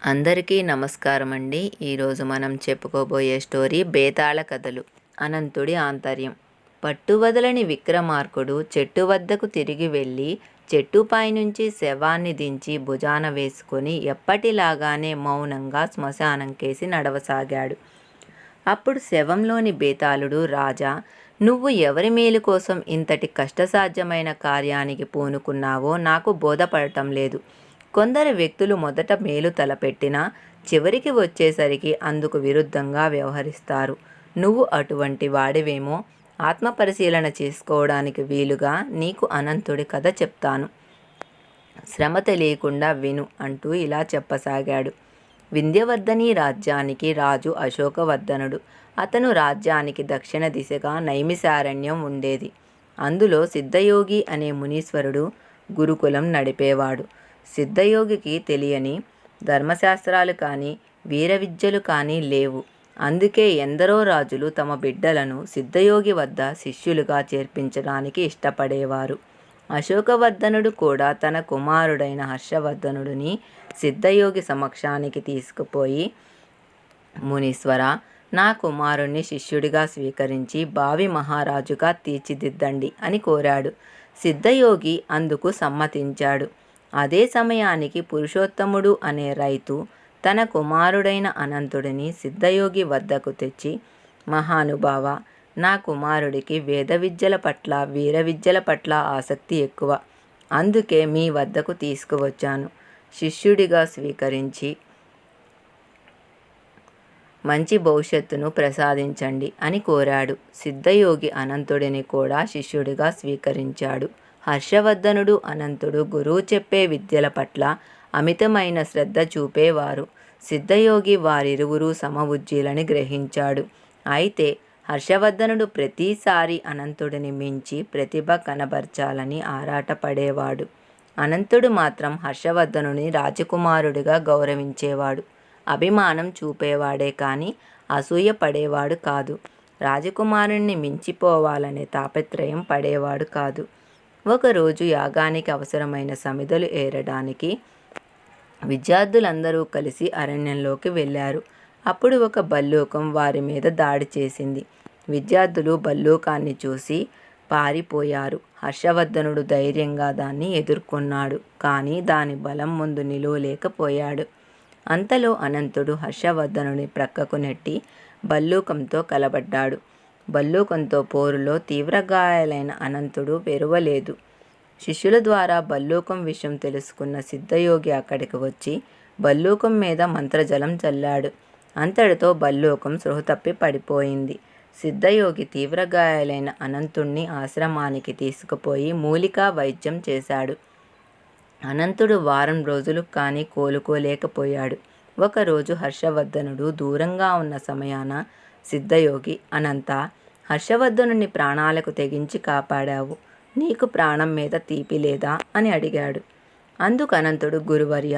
అందరికీ నమస్కారం అండి. ఈరోజు మనం చెప్పుకోబోయే స్టోరీ బేతాళ కథలు. అనంతుడి ఆంతర్యం. పట్టువదలని విక్రమార్కుడు చెట్టు వద్దకు తిరిగి వెళ్ళి చెట్టుపై నుంచి శవాన్ని దించి భుజాన వేసుకొని ఎప్పటిలాగానే మౌనంగా శ్మశానం కేసి నడవసాగాడు. అప్పుడు శవంలోని బేతాళుడు, రాజా, నువ్వు ఎవరి మేలు కోసం ఇంతటి కష్టసాధ్యమైన కార్యానికి పూనుకున్నావో నాకు బోధపడటం లేదు. కొందరు వ్యక్తులు మొదట మేలు తలపెట్టినా చివరికి వచ్చేసరికి అందుకు విరుద్ధంగా వ్యవహరిస్తారు. నువ్వు అటువంటి వాడివేమో. ఆత్మపరిశీలన చేసుకోవడానికి వీలుగా నీకు అనంతుడి కథ చెప్తాను. శ్రమ తెలియకుండా విను అంటూ ఇలా చెప్పసాగాడు. వింధ్యవర్ధని రాజ్యానికి రాజు అశోకవర్ధనుడు. అతను రాజ్యానికి దక్షిణ దిశగా నైమిసారణ్యం ఉండేది. అందులో సిద్ధయోగి అనే మునీశ్వరుడు గురుకులం నడిపేవాడు. సిద్ధయోగికి తెలియని ధర్మశాస్త్రాలు కానీ వీర విద్యలు కానీ లేవు. అందుకే ఎందరో రాజులు తమ బిడ్డలను సిద్ధయోగి వద్ద శిష్యులుగా చేర్పించడానికి ఇష్టపడేవారు. అశోకవర్ధనుడు కూడా తన కుమారుడైన హర్షవర్ధనుడిని సిద్ధయోగి సమక్షానికి తీసుకుపోయి, మునీశ్వర, నా కుమారుణ్ణి శిష్యుడిగా స్వీకరించి భావి మహారాజుగా తీర్చిదిద్దండి అని కోరాడు. సిద్ధయోగి అందుకు సమ్మతించాడు. అదే సమయానికి పురుషోత్తముడు అనే రైతు తన కుమారుడైన అనంతుడిని సిద్ధయోగి వద్దకు తెచ్చి, మహానుభావ, నా కుమారుడికి వేద విద్యల పట్ల వీర విద్యల పట్ల ఆసక్తి ఎక్కువ. అందుకే మీ వద్దకు తీసుకువచ్చాను. శిష్యుడిగా స్వీకరించి మంచి భవిష్యత్తును ప్రసాదించండి అని కోరాడు. సిద్ధయోగి అనంతుడిని కూడా శిష్యుడిగా స్వీకరించాడు. హర్షవర్ధనుడు, అనంతుడు గురువు చెప్పే విద్యల పట్ల అమితమైన శ్రద్ధ చూపేవారు. సిద్ధయోగి వారిరువురు సమవుజ్జీలని గ్రహించాడు. అయితే హర్షవర్ధనుడు ప్రతిసారి అనంతుడిని మించి ప్రతిభ కనబర్చాలని ఆరాటపడేవాడు. అనంతుడు మాత్రం హర్షవర్ధనుని రాజకుమారుడిగా గౌరవించేవాడు. అభిమానం చూపేవాడే కానీ అసూయ పడేవాడు కాదు. రాజకుమారుణ్ణి మించిపోవాలనే తాపత్రయం పడేవాడు కాదు. ఒకరోజు యాగానికి అవసరమైన సమిధలు ఏరడానికి విద్యార్థులందరూ కలిసి అరణ్యంలోకి వెళ్ళారు. అప్పుడు ఒక భల్లూకం వారి మీద దాడి చేసింది. విద్యార్థులు భల్లూకాన్ని చూసి పారిపోయారు. హర్షవర్ధనుడు ధైర్యంగా దాన్ని ఎదుర్కొన్నాడు. కానీ దాని బలం ముందు నిలువలేకపోయాడు. అంతలో అనంతుడు హర్షవర్ధనుని ప్రక్కకు నెట్టి భల్లూకంతో కలబడ్డాడు. భల్లూకంతో పోరులో తీవ్రగాయాలైన అనంతుడు వెరువలేదు. శిష్యుల ద్వారా భల్లూకం విషయం తెలుసుకున్న సిద్ధయోగి అక్కడికి వచ్చి భల్లూకం మీద మంత్రజలం చల్లాడు. అంతటితో భల్లూకం స్పృహ తప్పి పడిపోయింది. సిద్ధయోగి తీవ్రగాయాలైన అనంతుణ్ణి ఆశ్రమానికి తీసుకుపోయి మూలికా వైద్యం చేశాడు. అనంతుడు వారం రోజులు కానీ కోలుకోలేకపోయాడు. ఒకరోజు హర్షవర్ధనుడు దూరంగా ఉన్న సమయాన సిద్ధయోగి, అనంత, హర్షవర్ధనుని ప్రాణాలకు తెగించి కాపాడావు. నీకు ప్రాణం మీద తీపి లేదా అని అడిగాడు. అందుకు అనంతుడు, గురువర్య,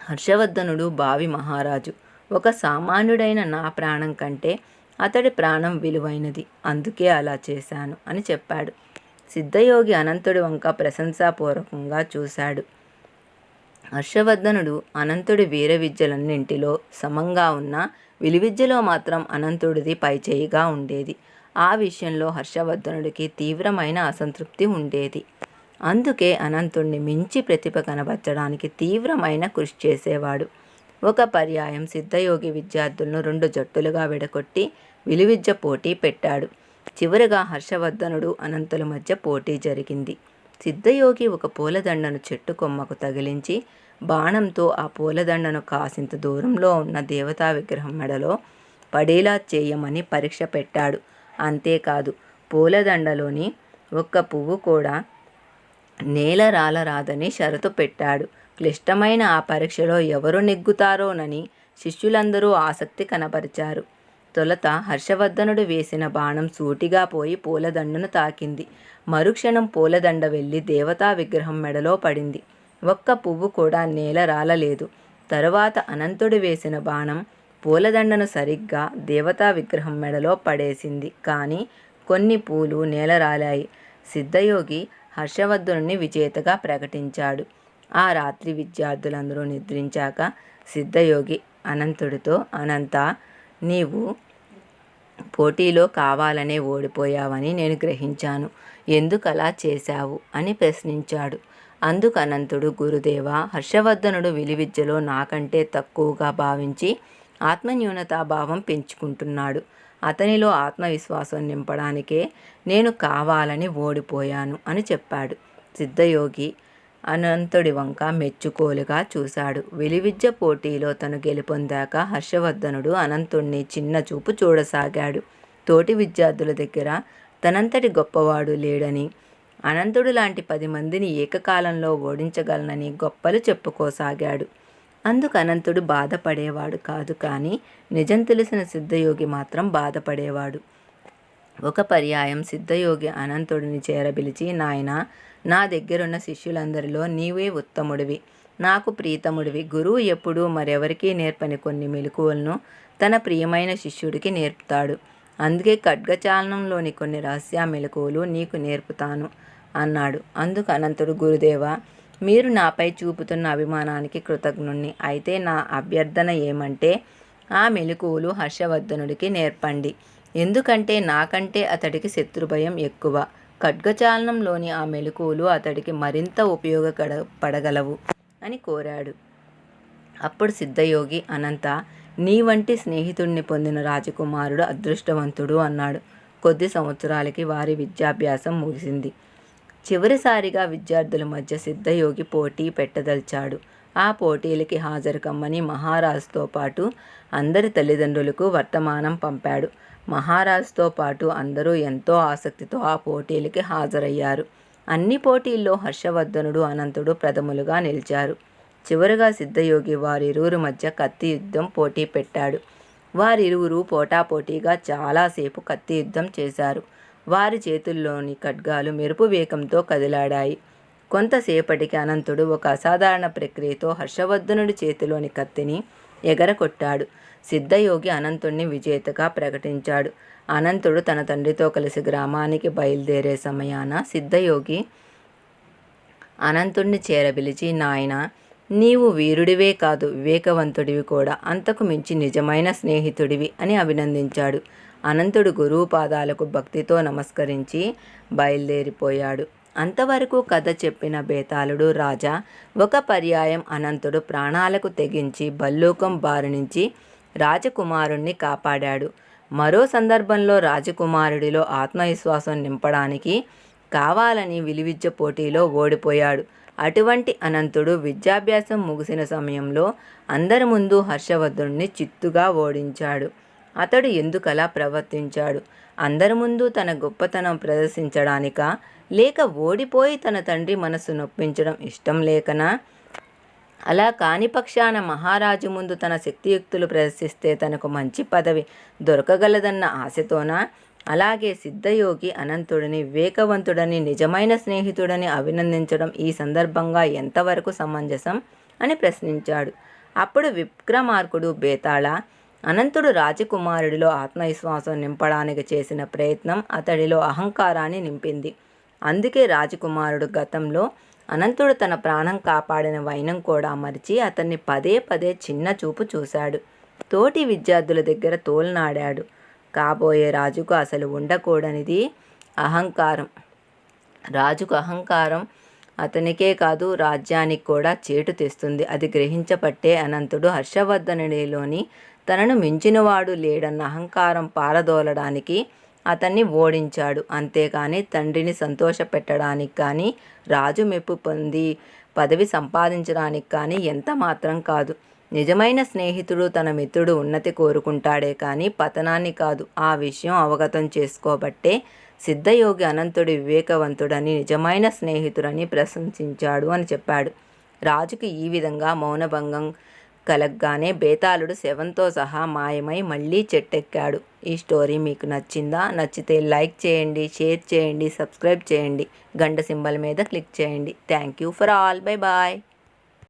హర్షవర్ధనుడు భావి మహారాజు. ఒక సామాన్యుడైన నా ప్రాణం కంటే అతడి ప్రాణం విలువైనది. అందుకే అలా చేశాను అని చెప్పాడు. సిద్ధయోగి అనంతుడి వంక ప్రశంసాపూర్వకంగా చూశాడు. హర్షవర్ధనుడు అనంతుడి వీర విద్యలన్నింటిలో సమంగా ఉన్న విలువిద్యలో మాత్రం అనంతుడిది పైచేయిగా ఉండేది. ఆ విషయంలో హర్షవర్ధనుడికి తీవ్రమైన అసంతృప్తి ఉండేది. అందుకే అనంతుడిని మించి ప్రతిభ కనబరచడానికి తీవ్రమైన కృషి చేసేవాడు. ఒక పర్యాయం సిద్ధయోగి విద్యార్థులను 2 జట్టులుగా విడగొట్టి విలువిద్య పోటీ పెట్టాడు. చివరిగా హర్షవర్ధనుడు, అనంతుల మధ్య పోటీ జరిగింది. సిద్ధయోగి ఒక పూలదండను చెట్టు కొమ్మకు తగిలించి బాణంతో ఆ పూలదండను కాసింత దూరంలో ఉన్న దేవతా విగ్రహం మెడలో పడేలా చేయమని పరీక్ష పెట్టాడు. అంతేకాదు, పూలదండలోని ఒక్క పువ్వు కూడా నేల రాలరాదని షరతు పెట్టాడు. క్లిష్టమైన ఆ పరీక్షలో ఎవరు నెగ్గుతారోనని శిష్యులందరూ ఆసక్తి కనబరిచారు. తొలుత హర్షవర్ధనుడు వేసిన బాణం సూటిగా పోయి పూలదండను తాకింది. మరుక్షణం పూలదండ వెళ్ళి దేవతా విగ్రహం మెడలో పడింది. ఒక్క పువ్వు కూడా నేల రాలలేదు. తరువాత అనంతుడు వేసిన బాణం పూలదండను సరిగ్గా దేవతా విగ్రహం మెడలో పడేసింది. కానీ కొన్ని పూలు నేల రాలాయి. సిద్ధయోగి హర్షవర్ధనుని విజేతగా ప్రకటించాడు. ఆ రాత్రి విద్యార్థులందరూ నిద్రించాక సిద్ధయోగి అనంతుడితో, అనంత, నీవు పోటీలో కావాలనే ఓడిపోయావని నేను గ్రహించాను. ఎందుకలా చేశావు అని ప్రశ్నించాడు. అందుకు అనంతుడు, గురుదేవా, హర్షవర్ధనుడు విలువిద్యలో నాకంటే తక్కువగా భావించి ఆత్మన్యూనతాభావం పెంచుకుంటున్నాడు. అతనిలో ఆత్మవిశ్వాసం నింపడానికే నేను కావాలని ఓడిపోయాను అని చెప్పాడు. సిద్ధయోగి అనంతుడి వంక మెచ్చుకోలుగా చూశాడు. విలువిద్య పోటీలో తను గెలుపొందాక హర్షవర్ధనుడు అనంతుణ్ణి చిన్న చూపు చూడసాగాడు. తోటి విద్యార్థుల దగ్గర తనంతటి గొప్పవాడు లేడని, అనంతుడు లాంటి 10 మందిని ఏకకాలంలో ఓడించగలనని గొప్పలు చెప్పుకోసాగాడు. అందుకు అనంతుడు బాధపడేవాడు కాదు, కానీ నిజం తెలిసిన సిద్ధయోగి మాత్రం బాధపడేవాడు. ఒక పర్యాయం సిద్ధయోగి అనంతుడిని చేరబిలిచి, నాయనా, నా దగ్గరున్న శిష్యులందరిలో నీవే ఉత్తముడివి, నాకు ప్రీతముడివి. గురువు ఎప్పుడూ మరెవరికీ నేర్పని కొన్ని మెలకువలను తన ప్రియమైన శిష్యుడికి నేర్పుతాడు. అందుకే ఖడ్గచాలనంలోని కొన్ని రహస్య మెలకువలు నీకు నేర్పుతాను అన్నాడు. అందుకు అనంతుడు, గురుదేవా, మీరు నాపై చూపుతున్న అభిమానానికి కృతజ్ఞుణ్ణి. అయితే నా అభ్యర్థన ఏమంటే, ఆ మెలకువలు హర్షవర్ధనుడికి నేర్పండి. ఎందుకంటే నాకంటే అతడికి శత్రుభయం ఎక్కువ. ఖడ్గచాలనంలోని ఆ మెలకువలు అతడికి మరింత ఉపయోగపడగలవు అని కోరాడు. అప్పుడు సిద్ధయోగి, అనంత, నీ వంటి స్నేహితుడిని పొందిన రాజకుమారుడు అదృష్టవంతుడు అన్నాడు. కొద్ది సంవత్సరాలకి వారి విద్యాభ్యాసం ముగిసింది. చివరిసారిగా విద్యార్థుల మధ్య సిద్ధయోగి పోటీ పెట్టదలిచాడు. ఆ పోటీలకి హాజరు కమ్మని మహారాజుతో పాటు అందరి తల్లిదండ్రులకు వర్తమానం పంపాడు. మహారాజుతో పాటు అందరూ ఎంతో ఆసక్తితో ఆ పోటీలకి హాజరయ్యారు. అన్ని పోటీల్లో హర్షవర్ధనుడు, అనంతుడు ప్రథములుగా నిలిచారు. చివరగా సిద్ధయోగి వారిరువురి మధ్య కత్తి యుద్ధం పోటీ పెట్టాడు. వారిరువురు పోటాపోటీగా చాలాసేపు కత్తి యుద్ధం చేశారు. వారి చేతుల్లోని ఖడ్గాలు మెరుపు వేగంతో కదిలాడాయి. కొంతసేపటికి అనంతుడు ఒక అసాధారణ ప్రక్రియతో హర్షవర్ధనుడి చేతిలోని కత్తిని ఎగరకొట్టాడు. సిద్ధయోగి అనంతుణ్ణి విజేతగా ప్రకటించాడు. అనంతుడు తన తండ్రితో కలిసి గ్రామానికి బయలుదేరే సమయాన సిద్ధయోగి అనంతుణ్ణి చేరబిలిచి, నాయనా, నీవు వీరుడివే కాదు, వివేకవంతుడివి కూడా, అంతకు మించి నిజమైన స్నేహితుడివి అని అభినందించాడు. అనంతుడు గురువు పాదాలకు భక్తితో నమస్కరించి బయలుదేరిపోయాడు. అంతవరకు కథ చెప్పిన బేతాళుడు, రాజా, ఒక పర్యాయం అనంతుడు ప్రాణాలకు తెగించి భల్లూకం బారి నుంచి రాజకుమారుణ్ణి కాపాడాడు. మరో సందర్భంలో రాజకుమారుడిలో ఆత్మవిశ్వాసం నింపడానికి కావాలని విలువిద్య పోటీలో ఓడిపోయాడు. అటువంటి అనంతుడు విద్యాభ్యాసం ముగిసిన సమయంలో అందరి ముందు హర్షవర్ధనుడిని చిత్తుగా ఓడించాడు. అతడు ఎందుకలా ప్రవర్తించాడు? అందరి ముందు తన గొప్పతనం ప్రదర్శించడానికా, లేక ఓడిపోయి తన తండ్రి మనసు నొప్పించడం ఇష్టం లేకనా? అలా కాని పక్షాన మహారాజు ముందు తన శక్తియుక్తులు ప్రదర్శిస్తే తనకు మంచి పదవి దొరకగలదన్న ఆశతోనా? అలాగే సిద్ధయోగి అనంతుడిని వివేకవంతుడని, నిజమైన స్నేహితుడని అభినందించడం ఈ సందర్భంగా ఎంతవరకు సమంజసం అని ప్రశ్నించాడు. అప్పుడు విక్రమార్కుడు, బేతాళ, అనంతుడు రాజకుమారుడిలో ఆత్మవిశ్వాసం నింపడానికి చేసిన ప్రయత్నం అతడిలో అహంకారాన్ని నింపింది. అందుకే రాజకుమారుడు గతంలో అనంతుడు తన ప్రాణం కాపాడిన వైనం కూడా మరిచి అతన్ని పదే పదే చిన్న చూపు చూశాడు. తోటి విద్యార్థుల దగ్గర తోలనాడాడు. కాబోయే రాజుకు అసలు ఉండకూడనిది అహంకారం. రాజుకు అహంకారం అతనికే కాదు, రాజ్యానికి కూడా చేటు తెస్తుంది. అది గ్రహించబట్టే అనంతుడు హర్షవర్ధనుడిలోని తనను మించినవాడు లేడన్న అహంకారం పారదోలడానికి అతన్ని ఓడించాడు. అంతేకాని తండ్రిని సంతోషపెట్టడానికి కానీ, రాజు మెప్పు పొంది పదవి సంపాదించడానికి కానీ ఎంత మాత్రం కాదు. నిజమైన స్నేహితుడు తన మిత్రుడు ఉన్నతి కోరుకుంటాడే కానీ పతనాన్ని కాదు. ఆ విషయం అవగతం చేసుకోబట్టే సిద్ధయోగి అనంతుడి వివేకవంతుడని, నిజమైన స్నేహితుడని ప్రశంసించాడు అని చెప్పాడు. రాజుకి ఈ విధంగా మౌనభంగం కలగ్గానే బేతాళుడు శవంతో సహా మాయమై మళ్ళీ చెట్టెక్కాడు. ఈ స్టోరీ మీకు నచ్చిందా? నచ్చితే లైక్ చేయండి, షేర్ చేయండి, సబ్స్క్రైబ్ చేయండి, గంట సింబల్ మీద క్లిక్ చేయండి. Thank you for all. Bye bye.